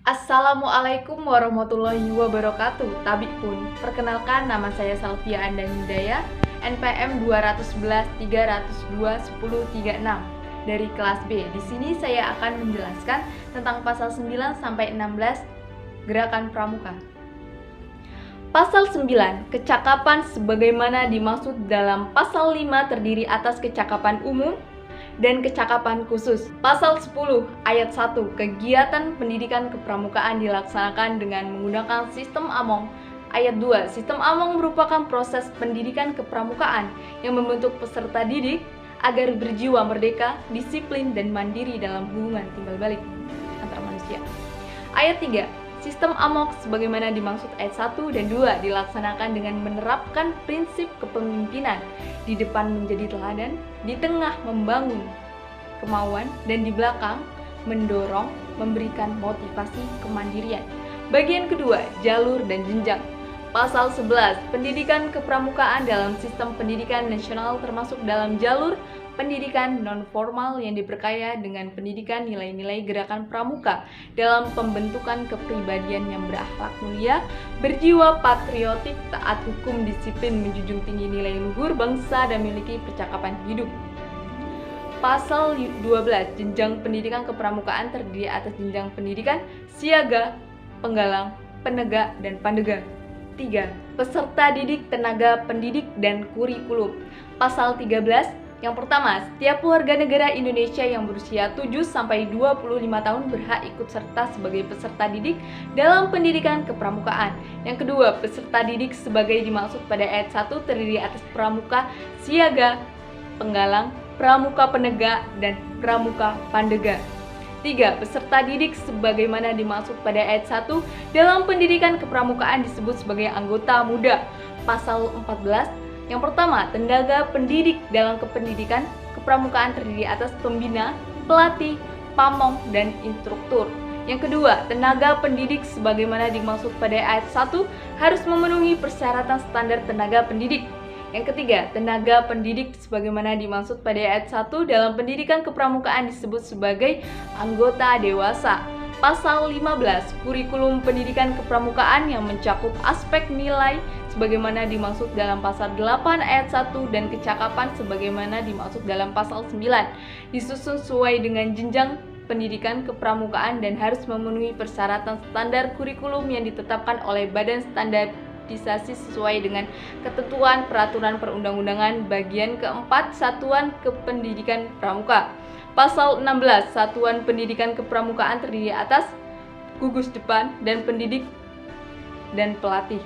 Assalamualaikum warahmatullahi wabarakatuh. Tabik pun, perkenalkan nama saya Salvia Andan Hidayah, NPM 211 302 1036 dari kelas B. Di sini saya akan menjelaskan tentang pasal 9 sampai 16 Gerakan Pramuka. Pasal 9, kecakapan sebagaimana dimaksud dalam pasal 5 terdiri atas kecakapan umum dan kecakapan khusus. Pasal 10 ayat 1, kegiatan pendidikan kepramukaan dilaksanakan dengan menggunakan sistem Among. Ayat 2, sistem Among merupakan proses pendidikan kepramukaan yang membentuk peserta didik agar berjiwa merdeka, disiplin, dan mandiri dalam hubungan timbal balik antar manusia. Ayat 3, sistem Among sebagaimana dimaksud ayat 1 dan 2 dilaksanakan dengan menerapkan prinsip kepemimpinan, di depan menjadi teladan, di tengah membangun kemauan, dan di belakang mendorong, memberikan motivasi kemandirian. Bagian kedua, jalur dan jenjang. Pasal 11, pendidikan kepramukaan dalam sistem pendidikan nasional termasuk dalam jalur pendidikan non-formal yang diperkaya dengan pendidikan nilai-nilai gerakan pramuka dalam pembentukan kepribadian yang berakhlak mulia, berjiwa patriotik, taat hukum, disiplin, menjunjung tinggi nilai luhur bangsa, dan memiliki percakapan hidup. Pasal 12, jenjang pendidikan kepramukaan terdiri atas jenjang pendidikan siaga, penggalang, penegak, dan pandega. 3. Peserta didik, tenaga pendidik, dan kurikulum. Pasal 13, yang pertama, setiap warga negara Indonesia yang berusia 7-25 tahun berhak ikut serta sebagai peserta didik dalam pendidikan kepramukaan. Yang kedua, peserta didik sebagai dimaksud pada ayat 1 terdiri atas pramuka siaga, penggalang, pramuka penegak, dan pramuka pandega. 3. Peserta didik sebagaimana dimaksud pada ayat 1 dalam pendidikan kepramukaan disebut sebagai anggota muda. Pasal 14, yang pertama, tenaga pendidik dalam kependidikan kepramukaan terdiri atas pembina, pelatih, pamong, dan instruktur. Yang kedua, tenaga pendidik sebagaimana dimaksud pada ayat 1 harus memenuhi persyaratan standar tenaga pendidik. Yang ketiga, tenaga pendidik sebagaimana dimaksud pada ayat 1 dalam pendidikan kepramukaan disebut sebagai anggota dewasa. Pasal 15, kurikulum pendidikan kepramukaan yang mencakup aspek nilai sebagaimana dimaksud dalam pasal 8 ayat 1 dan kecakapan sebagaimana dimaksud dalam pasal 9, disusun sesuai dengan jenjang pendidikan kepramukaan dan harus memenuhi persyaratan standar kurikulum yang ditetapkan oleh Badan Standarisasi sesuai dengan ketentuan peraturan perundang-undangan bagian keempat Satuan Kependidikan Pramuka. Pasal 16, Satuan Pendidikan Kepramukaan terdiri atas gugus depan dan pendidik dan pelatih.